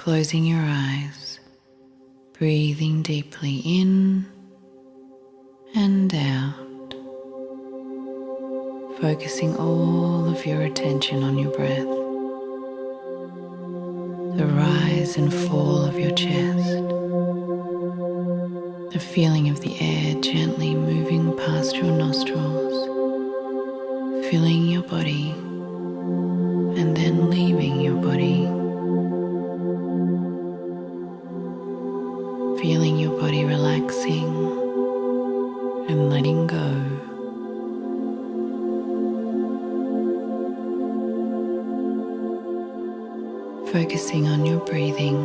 closing your eyes, breathing deeply in and out, focusing all of your attention on your breath, the rise and fall of your chest, the feeling of the air gently moving past your nostrils, filling your body and then leaving your body, feeling your body relaxing and letting go. Focusing on your breathing,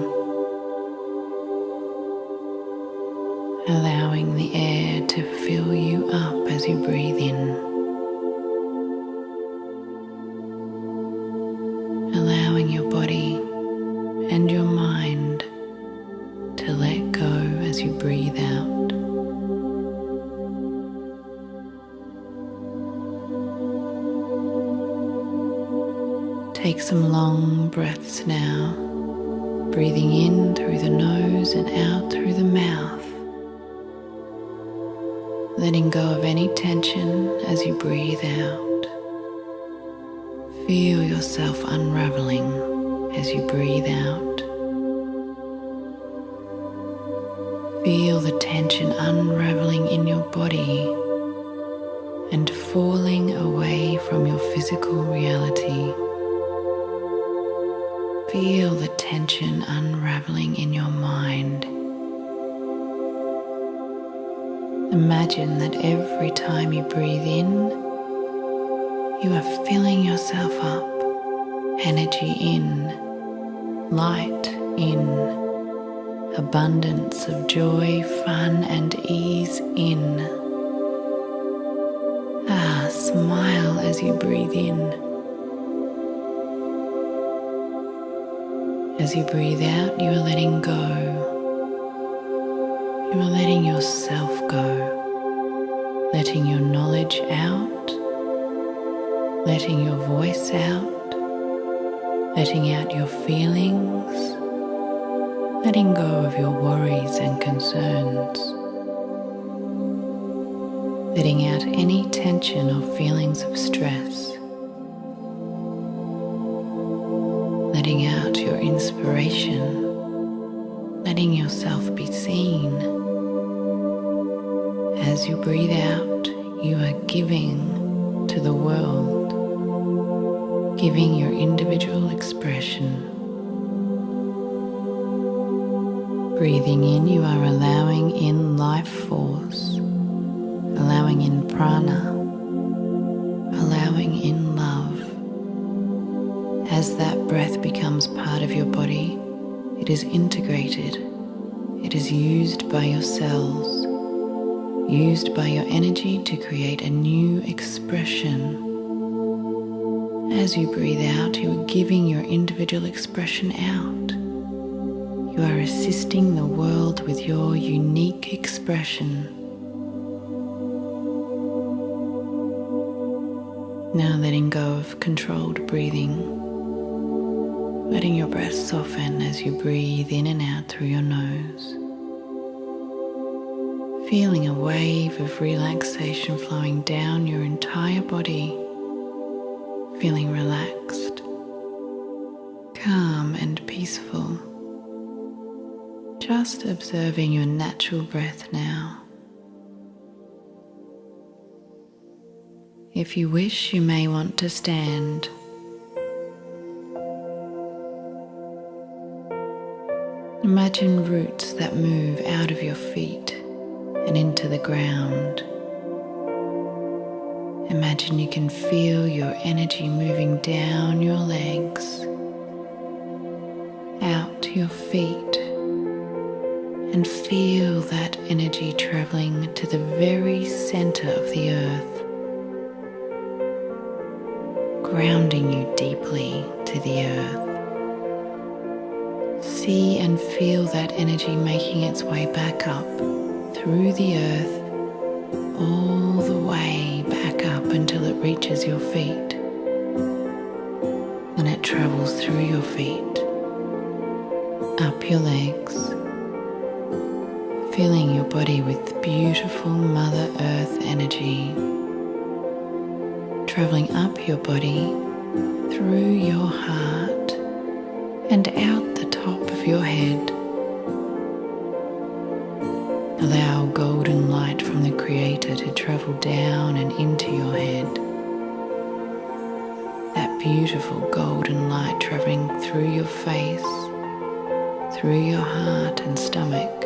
allowing the air to fill you up as you breathe in, allowing your body and your mind to let go as you breathe out. Take some long breaths now, breathing in through the nose and out through the mouth, letting go of any tension as you breathe out. Feel yourself unraveling as you breathe out. Feel the tension unraveling in your body and falling away from your physical reality. Feel the tension unraveling in your mind. Imagine that every time you breathe in, you are filling yourself up, energy in, light in, abundance of joy, fun and ease in. Smile as you breathe in. As you breathe out, you are letting go. You are letting yourself go, letting your knowledge out, letting your voice out, letting out your feelings, letting go of your worries and concerns, letting out any tension or feelings of stress, letting out your inspiration, letting yourself be seen. As you breathe out, you are giving to the world, giving your individual expression. Breathing in, you are allowing in life force, allowing in prana, allowing in love. As that breath becomes part of your body, it is integrated. It is used by your cells, used by your energy to create a new expression. As you breathe out, you are giving your individual expression out. You are assisting the world with your unique expression. Now letting go of controlled breathing, letting your breath soften as you breathe in and out through your nose. Feeling a wave of relaxation flowing down your entire body, feeling relaxed, calm and peaceful. Just observing your natural breath now. If you wish, you may want to stand. Imagine roots that move out of your feet and into the ground. Imagine you can feel your energy moving down your legs, out to your feet, and feel that energy traveling to the very center of the earth, grounding you deeply to the earth. See and feel that energy making its way back up through the earth, all the way back up until it reaches your feet. When it travels through your feet, up your legs, filling your body with beautiful Mother Earth energy, traveling up your body, through your heart and out the top of your head. Allow golden light from the Creator to travel down and into your head. That beautiful golden light traveling through your face, through your heart and stomach,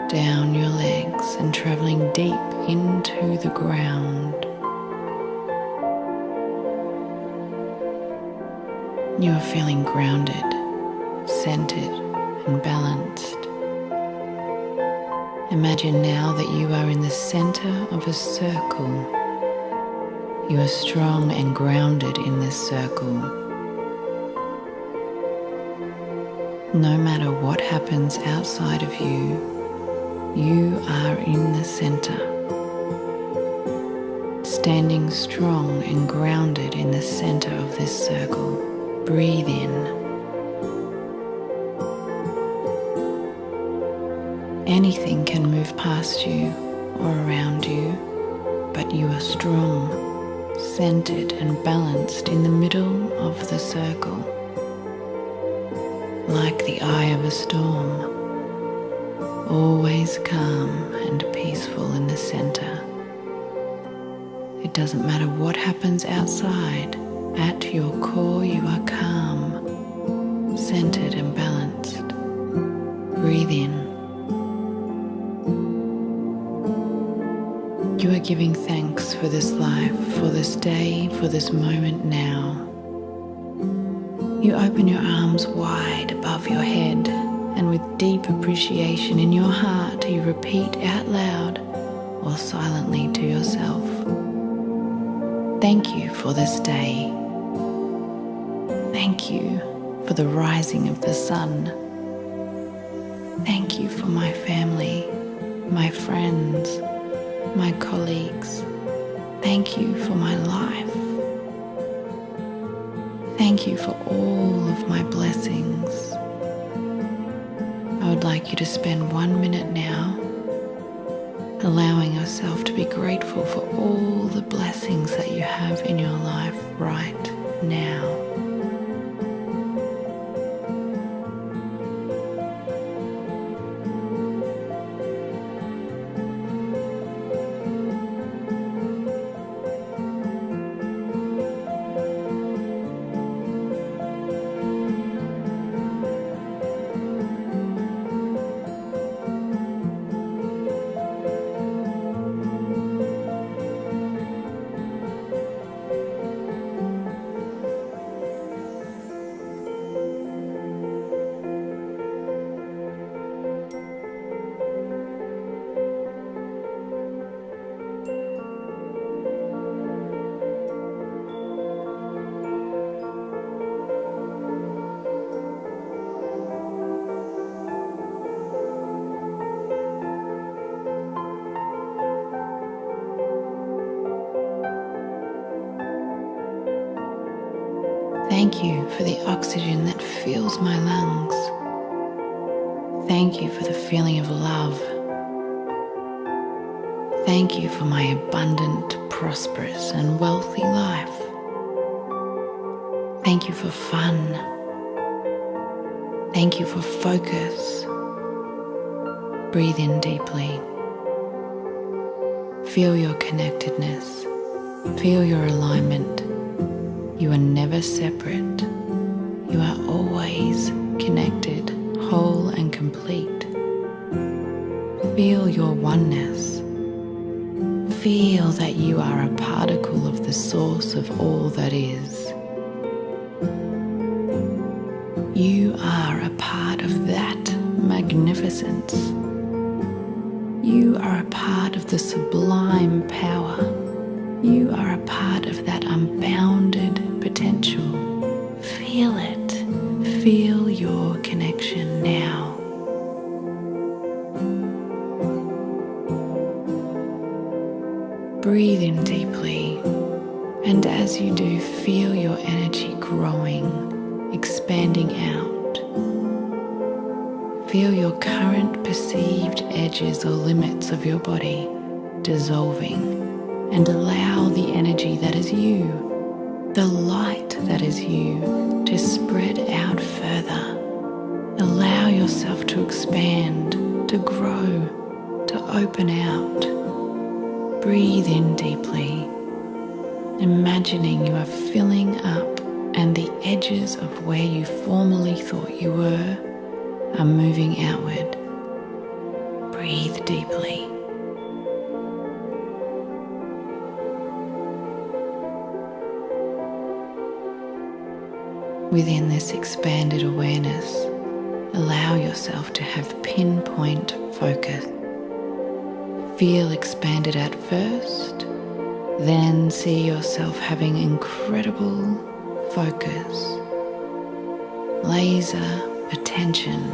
down your legs and traveling deep into the ground. You are feeling grounded, centered and balanced. Imagine now that you are in the center of a circle. You are strong and grounded in this circle. No matter what happens outside of you, you are in the center, standing strong and grounded in the center of this circle. Breathe in. Anything can move past you or around you, but you are strong, centered and balanced in the middle of the circle, like the eye of a storm, always calm and peaceful in the center. It doesn't matter what happens outside, at your core you are calm, centered and balanced. Breathe in. You are giving thanks for this life, for this day, for this moment now. You open your arms wide above your head, and with deep appreciation in your heart, you repeat out loud or silently to yourself, "Thank you for this day. Thank you for the rising of the sun. Thank you for my family, my friends, my colleagues. Thank you for my life. Thank you for all of my blessings." I would like you to spend 1 minute now allowing yourself to be grateful for all the blessings that you have in your life right now. Thank you for the oxygen that fills my lungs. Thank you for the feeling of love. Thank you for my abundant, prosperous, and wealthy life. Thank you for fun. Thank you for focus. Breathe in deeply. Feel your connectedness. Feel your alignment. You are never separate. You are always connected, whole and complete. Feel your oneness. Feel that you are a particle of the source of all that is. You are a part of that magnificence. You are a part of the sublime power. You are a part of that unbounded potential. Feel it. Feel your connection now. Breathe in deeply, and as you do, feel your energy growing, expanding out, Feel your current perceived edges or limits of your body dissolving, and allow the energy that is you, the light that is you, to spread out further. Allow yourself to expand, to grow, to open out. Breathe in deeply, imagining you are filling up and the edges of where you formerly thought you were are moving outward. Breathe deeply. Within this expanded awareness, allow yourself to have pinpoint focus. Feel expanded at first, then see yourself having incredible focus, laser attention.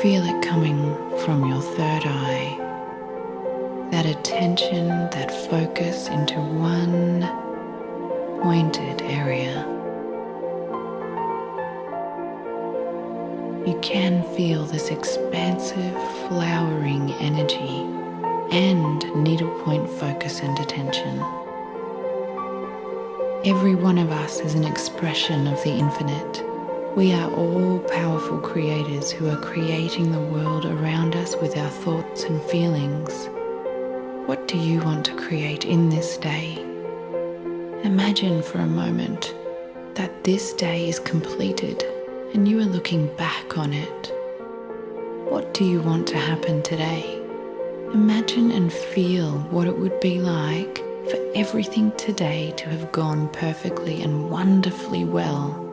Feel it coming from your third eye, that attention, that focus into one pointed area. You can feel this expansive, flowering energy and needlepoint focus and attention. Every one of us is an expression of the infinite. We are all powerful creators who are creating the world around us with our thoughts and feelings. What do you want to create in this day? Imagine for a moment that this day is completed and you are looking back on it. What do you want to happen today? Imagine and feel what it would be like for everything today to have gone perfectly and wonderfully well.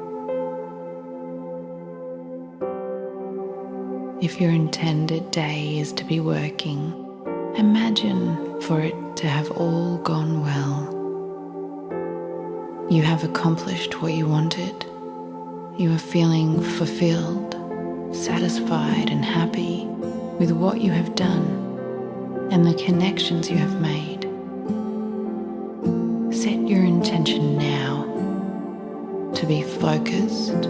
If your intended day is to be working, imagine for it to have all gone well. You have accomplished what you wanted. You are feeling fulfilled, satisfied and happy with what you have done and the connections you have made. Set your intention now to be focused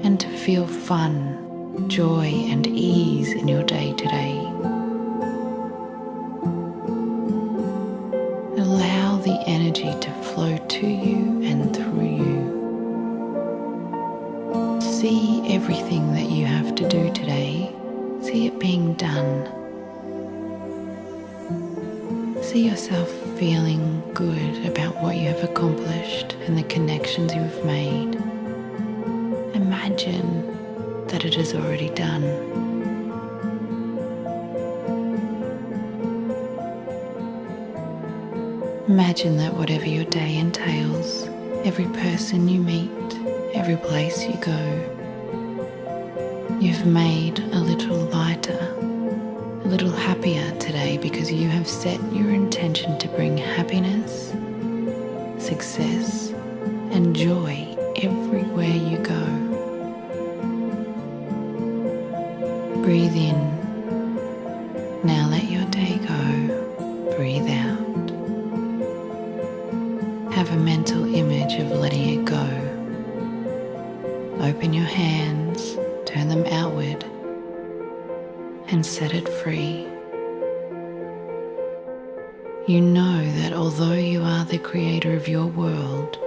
and to feel fun, joy and ease in your day today. Allow the energy to flow to you and through you. See everything that you have to do today. See it being done. See yourself feeling good about what you have accomplished and the connections you have made. Imagine that it is already done. Imagine that whatever your day entails, every person you meet, every place you go, you've made a little lighter, a little happier today because you have set your intention to bring happiness, success, and joy everywhere you go. Breathe in. Now let your day go. Breathe out. Have a mental image of letting it go. Open your hands, turn them outward, and set it free. You know that although you are the creator of your world,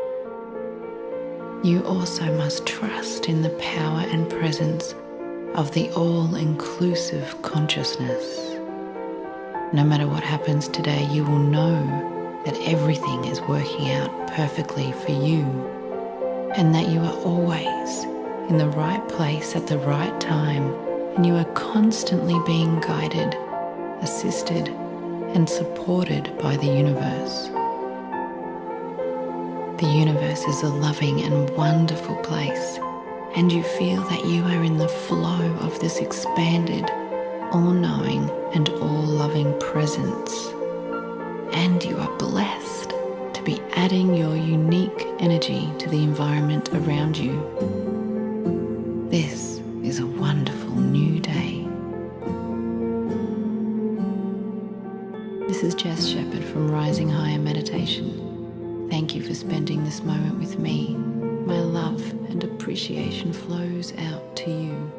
you also must trust in the power and presence of the all-inclusive consciousness. No matter what happens today, you will know that everything is working out perfectly for you, and that you are always in the right place at the right time, and you are constantly being guided, assisted, and supported by the universe. The universe is a loving and wonderful place, and you feel that you are in the flow of this expanded, all-knowing and all-loving presence. And you are blessed to be adding your unique energy to the environment around you. This is a wonderful new day. This is Jess Shepherd from Rising Higher Meditation. Thank you for spending this moment with me. My love and appreciation appreciation flows out to you.